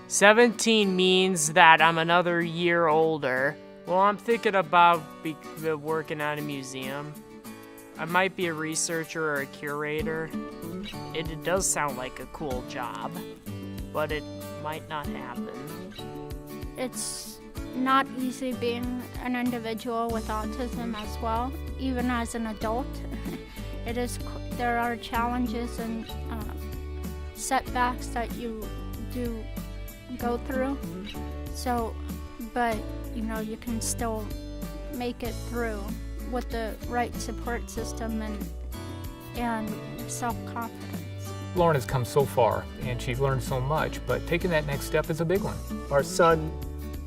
17 means that I'm another year older. Well, I'm thinking about working at a museum. I might be a researcher or a curator. It does sound like a cool job, but it might not happen. It's not easy being an individual with autism as well, even as an adult. There are challenges and setbacks that you do go through. But you can still make it through with the right support system and self-confidence. Lauren has come so far and she's learned so much, but taking that next step is a big one. Our son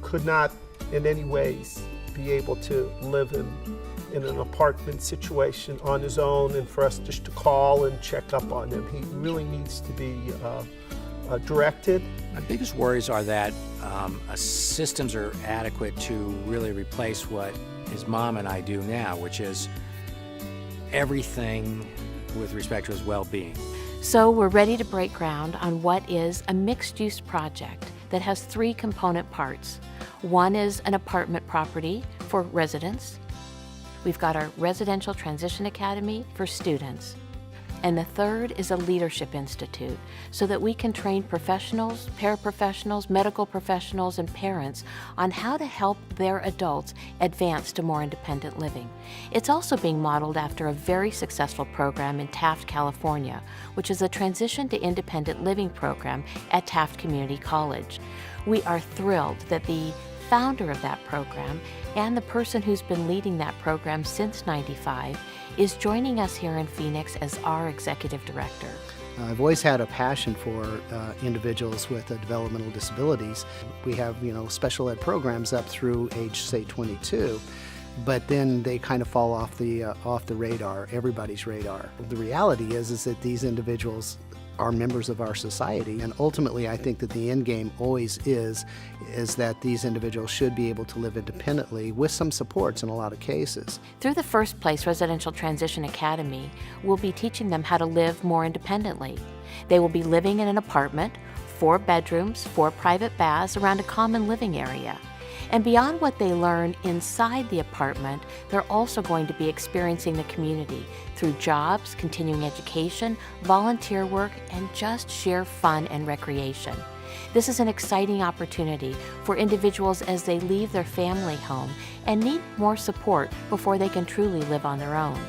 could not in any ways be able to live in an apartment situation on his own, and for us just to call and check up on him. He really needs to be directed. My biggest worries are that systems are adequate to really replace what his mom and I do now, which is everything with respect to his well-being. So we're ready to break ground on what is a mixed-use project that has 3 component parts. One is an apartment property for residents. We've got our Residential Transition Academy for students. And the third is a leadership institute so that we can train professionals, paraprofessionals, medical professionals, and parents on how to help their adults advance to more independent living. It's also being modeled after a very successful program in Taft, California, which is a transition to independent living program at Taft Community College. We are thrilled that the founder of that program and the person who's been leading that program since '95 is joining us here in Phoenix as our executive director. I've always had a passion for individuals with developmental disabilities. We have, special ed programs up through age, say, 22, but then they kind of fall off the radar, everybody's radar. The reality is that these individuals are members of our society, and ultimately I think that the end game always is that these individuals should be able to live independently with some supports in a lot of cases. Through the FirstPlace Residential Transition Academy, we'll be teaching them how to live more independently. They will be living in an apartment, 4 bedrooms, 4 private baths around a common living area. And beyond what they learn inside the apartment, they're also going to be experiencing the community through jobs, continuing education, volunteer work, and just sheer fun and recreation. This is an exciting opportunity for individuals as they leave their family home and need more support before they can truly live on their own.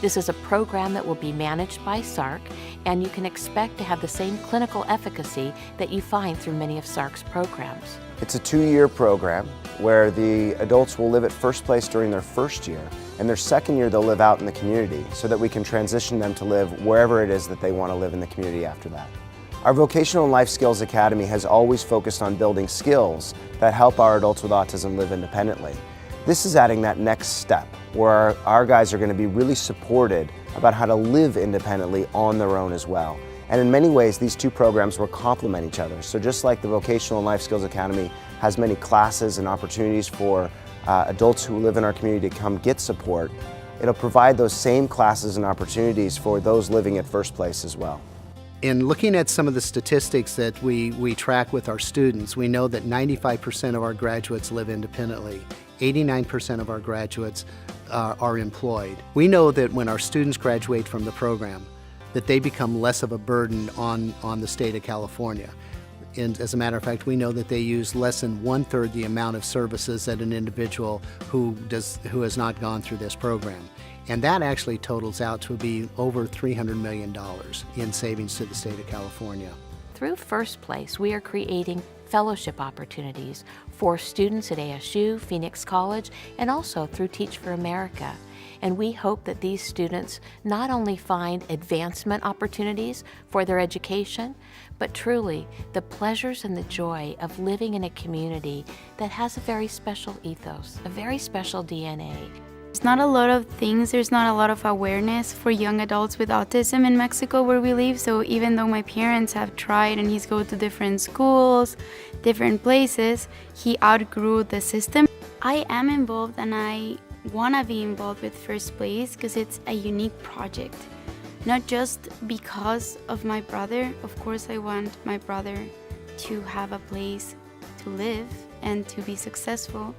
This is a program that will be managed by SARC, and you can expect to have the same clinical efficacy that you find through many of SARC's programs. It's a 2-year program where the adults will live at FirstPlace during their first year, and their second year they'll live out in the community so that we can transition them to live wherever it is that they want to live in the community after that. Our Vocational and Life Skills Academy has always focused on building skills that help our adults with autism live independently. This is adding that next step where our guys are going to be really supported about how to live independently on their own as well. And in many ways, these 2 programs will complement each other. So just like the Vocational and Life Skills Academy has many classes and opportunities for adults who live in our community to come get support, it'll provide those same classes and opportunities for those living at FirstPlace as well. In looking at some of the statistics that we track with our students, we know that 95% of our graduates live independently. 89% of our graduates are employed. We know that when our students graduate from the program, that they become less of a burden on the state of California. And as a matter of fact, we know that they use less than 1/3 the amount of services that an individual who has not gone through this program. And that actually totals out to be over $300 million in savings to the state of California. Through FirstPlace, we are creating fellowship opportunities for students at ASU, Phoenix College, and also through Teach for America. And we hope that these students not only find advancement opportunities for their education, but truly the pleasures and the joy of living in a community that has a very special ethos, a very special DNA. There's not a lot of things, there's not a lot of awareness for young adults with autism in Mexico where we live, so even though my parents have tried and he's go to different schools, different places, he outgrew the system. I am involved and I want to be involved with FirstPlace because it's a unique project. Not just because of my brother, of course I want my brother to have a place to live and to be successful.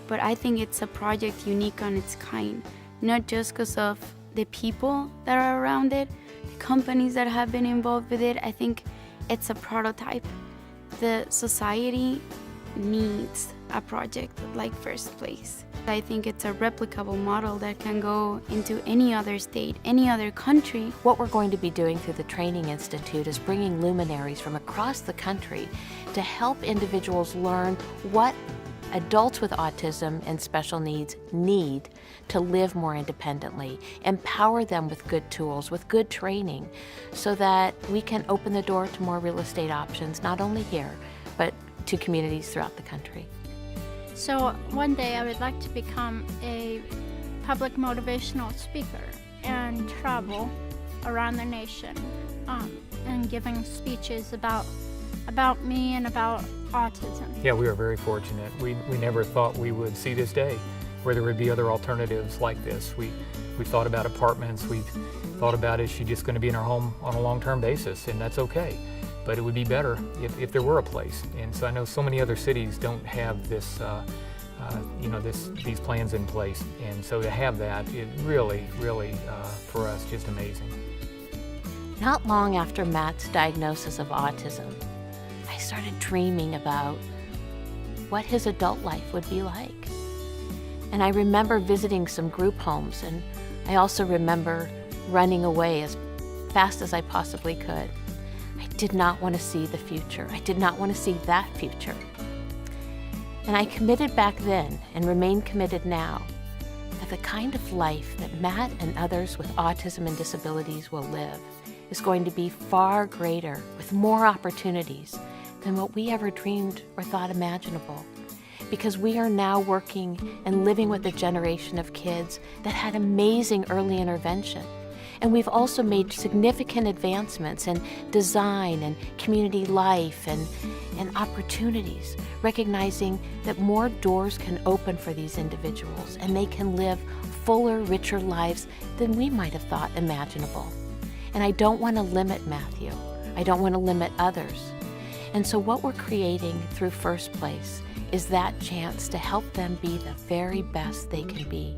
But I think it's a project unique on its kind, not just because of the people that are around it, the companies that have been involved with it. I think it's a prototype. The society needs a project like FirstPlace. I think it's a replicable model that can go into any other state, any other country. What we're going to be doing through the Training Institute is bringing luminaries from across the country to help individuals learn what adults with autism and special needs need to live more independently, empower them with good tools, with good training, so that we can open the door to more real estate options, not only here, but to communities throughout the country. So one day I would like to become a public motivational speaker and travel around the nation and giving speeches about me and about autism. Yeah, we are very fortunate. We never thought we would see this day where there would be other alternatives like this. We thought about apartments. We thought about, is she just going to be in our home on a long-term basis? And that's okay. But it would be better if there were a place. And so I know so many other cities don't have this, these plans in place. And so to have that, it really, for us, just amazing. Not long after Matt's diagnosis of autism, I started dreaming about what his adult life would be like. And I remember visiting some group homes, and I also remember running away as fast as I possibly could. I did not want to see the future. I did not want to see that future. And I committed back then, and remain committed now, that the kind of life that Matt and others with autism and disabilities will live is going to be far greater, with more opportunities than what we ever dreamed or thought imaginable. Because we are now working and living with a generation of kids that had amazing early intervention. And we've also made significant advancements in design and community life and opportunities, recognizing that more doors can open for these individuals and they can live fuller, richer lives than we might have thought imaginable. And I don't want to limit Matthew. I don't want to limit others. And so what we're creating through FirstPlace is that chance to help them be the very best they can be.